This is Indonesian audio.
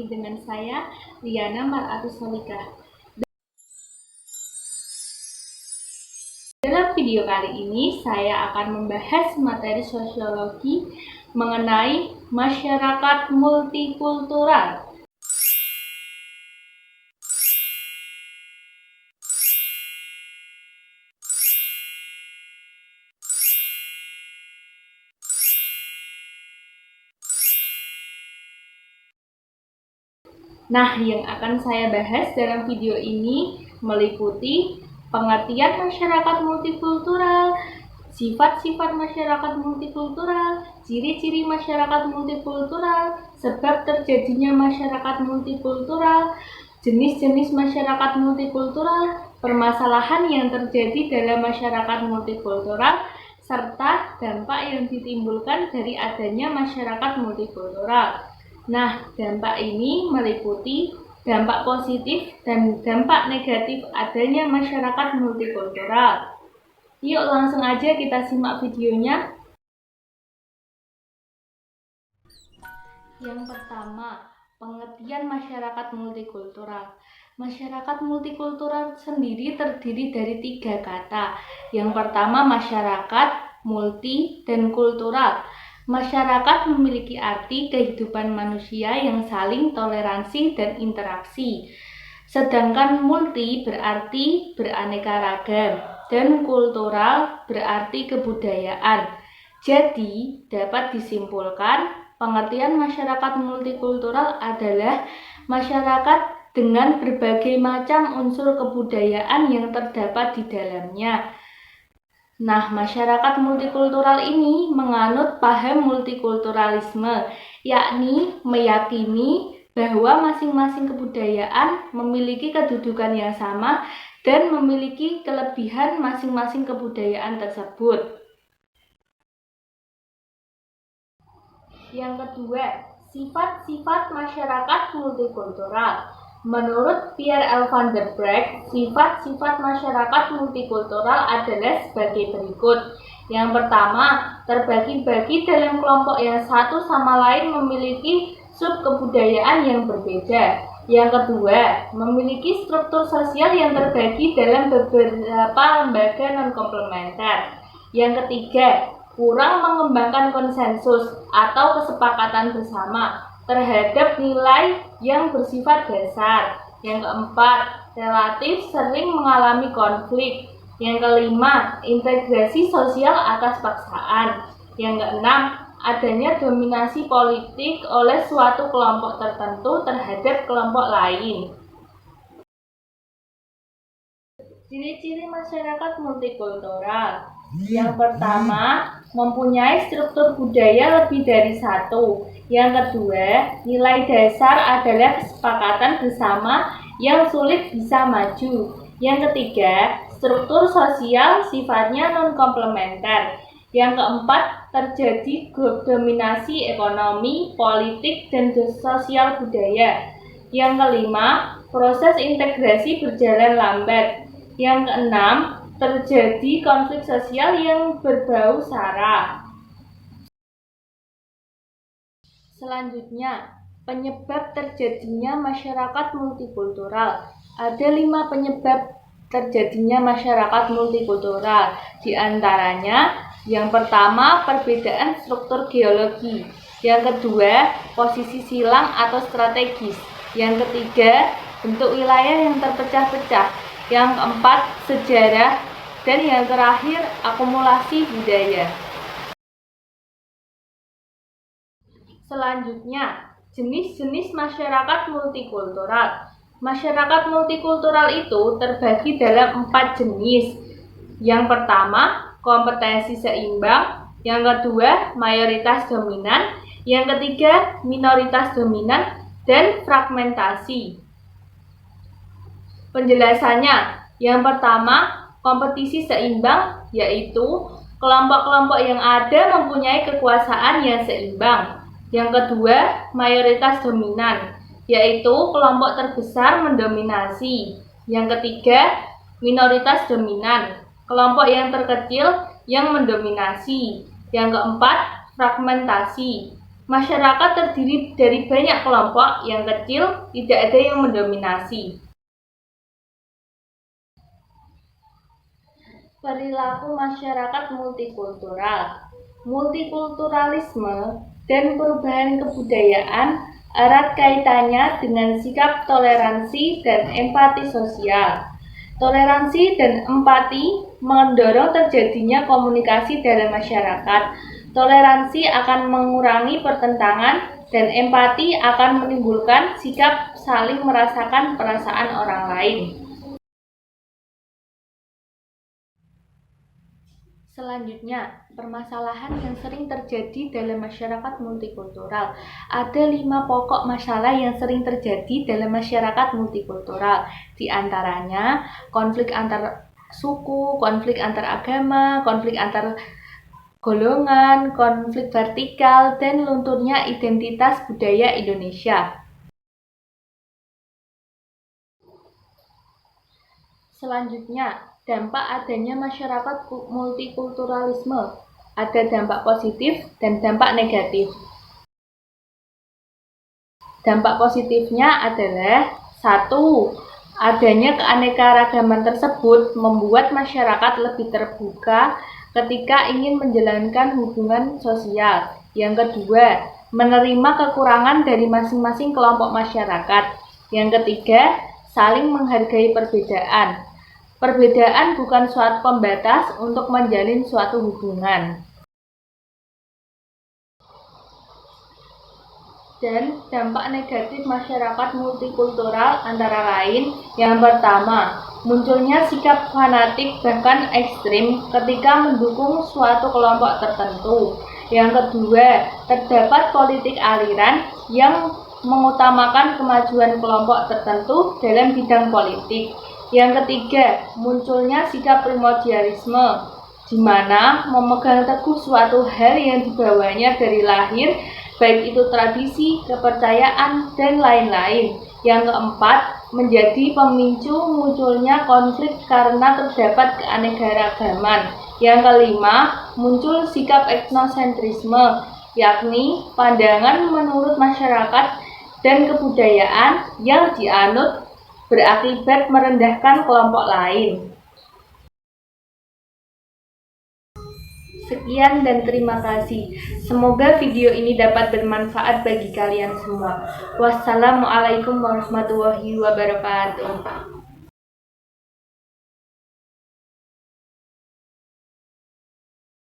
lagi dengan saya, Liana Mar'atus Salika. Dalam video kali ini, saya akan membahas materi sosiologi mengenai masyarakat multikultural. Nah, yang akan saya bahas dalam video ini meliputi pengertian masyarakat multikultural, sifat-sifat masyarakat multikultural, ciri-ciri masyarakat multikultural, sebab terjadinya masyarakat multikultural, jenis-jenis masyarakat multikultural, permasalahan yang terjadi dalam masyarakat multikultural, serta dampak yang ditimbulkan dari adanya masyarakat multikultural. Nah, dampak ini meliputi dampak positif dan dampak negatif adanya masyarakat multikultural. Yuk langsung aja kita simak videonya. Yang pertama, pengertian masyarakat multikultural. Masyarakat multikultural sendiri terdiri dari 3 kata. Yang pertama, masyarakat, multi, dan kultural. Masyarakat memiliki arti kehidupan manusia yang saling toleransi dan interaksi. Sedangkan multi berarti beraneka ragam dan kultural berarti kebudayaan. Jadi, dapat disimpulkan pengertian masyarakat multikultural adalah masyarakat dengan berbagai macam unsur kebudayaan yang terdapat di dalamnya. Nah, masyarakat multikultural ini menganut paham multikulturalisme, yakni meyakini bahwa masing-masing kebudayaan memiliki kedudukan yang sama dan memiliki kelebihan masing-masing kebudayaan tersebut. Yang kedua, sifat-sifat masyarakat multikultural. Menurut Pierre L. van der Breck, sifat-sifat masyarakat multikultural adalah sebagai berikut. Yang pertama, terbagi-bagi dalam kelompok yang satu sama lain memiliki subkebudayaan yang berbeda. Yang kedua, memiliki struktur sosial yang terbagi dalam beberapa lembaga non-komplementer. Yang ketiga, kurang mengembangkan konsensus atau kesepakatan bersama terhadap nilai yang bersifat dasar. Yang keempat, relatif sering mengalami konflik. Yang kelima, integrasi sosial atas paksaan. Yang keenam, adanya dominasi politik oleh suatu kelompok tertentu terhadap kelompok lain. Ciri-ciri masyarakat multikultural. Yang pertama, mempunyai struktur budaya lebih dari satu. Yang kedua, nilai dasar adalah kesepakatan bersama yang sulit bisa maju. Yang ketiga, struktur sosial sifatnya non-komplementer. Yang keempat, terjadi dominasi ekonomi, politik, dan sosial budaya. Yang kelima, proses integrasi berjalan lambat. Yang keenam, terjadi konflik sosial yang berbau sara. Selanjutnya, penyebab terjadinya masyarakat multikultural. Ada 5 penyebab terjadinya masyarakat multikultural. Di antaranya, yang pertama, perbedaan struktur geologi. Yang kedua, posisi silang atau strategis. Yang ketiga, bentuk wilayah yang terpecah-pecah. Yang keempat, sejarah. Dan yang terakhir, akumulasi budaya. Selanjutnya, jenis-jenis masyarakat multikultural. Masyarakat multikultural itu terbagi dalam 4 jenis. Yang pertama, kompetensi seimbang. Yang kedua, mayoritas dominan. Yang ketiga, minoritas dominan. Dan fragmentasi. Penjelasannya, yang pertama, kompetisi seimbang, yaitu kelompok-kelompok yang ada mempunyai kekuasaan yang seimbang. Yang kedua, mayoritas dominan, yaitu kelompok terbesar mendominasi. Yang ketiga, minoritas dominan, kelompok yang terkecil yang mendominasi. Yang keempat, fragmentasi, Masyarakat terdiri dari banyak kelompok yang kecil, tidak ada yang mendominasi. Perilaku masyarakat multikultural. Multikulturalisme dan perubahan kebudayaan erat kaitannya dengan sikap toleransi dan empati sosial. Toleransi dan empati mendorong terjadinya komunikasi dalam masyarakat. Toleransi akan mengurangi pertentangan dan empati akan menimbulkan sikap saling merasakan perasaan orang lain. Selanjutnya, permasalahan yang sering terjadi dalam masyarakat multikultural. Ada 5 pokok masalah yang sering terjadi dalam masyarakat multikultural. Di antaranya, konflik antar suku, konflik antar agama, konflik antar golongan, konflik vertikal, dan lunturnya identitas budaya Indonesia. Selanjutnya, dampak adanya masyarakat multikulturalisme. Ada dampak positif dan dampak negatif. Dampak positifnya adalah 1. Adanya keanekaragaman tersebut membuat masyarakat lebih terbuka ketika ingin menjalankan hubungan sosial. Yang kedua, menerima kekurangan dari masing-masing kelompok masyarakat. Yang ketiga, saling menghargai perbedaan. Perbedaan bukan suatu pembatas untuk menjalin suatu hubungan. Dan dampak negatif masyarakat multikultural antara lain, yang pertama, munculnya sikap fanatik bahkan ekstrim ketika mendukung suatu kelompok tertentu. Yang kedua, terdapat politik aliran yang mengutamakan kemajuan kelompok tertentu dalam bidang politik. Yang ketiga, munculnya sikap primordialisme, di mana memegang teguh suatu hal yang dibawanya dari lahir, baik itu tradisi, kepercayaan, dan lain-lain. Yang keempat, menjadi pemicu munculnya konflik karena terdapat keanekaragaman. Yang kelima, muncul sikap etnosentrisme, yakni pandangan menurut masyarakat dan kebudayaan yang dianut berakibat merendahkan kelompok lain. Sekian dan terima kasih. Semoga video ini dapat bermanfaat bagi kalian semua. Wassalamualaikum warahmatullahi wabarakatuh.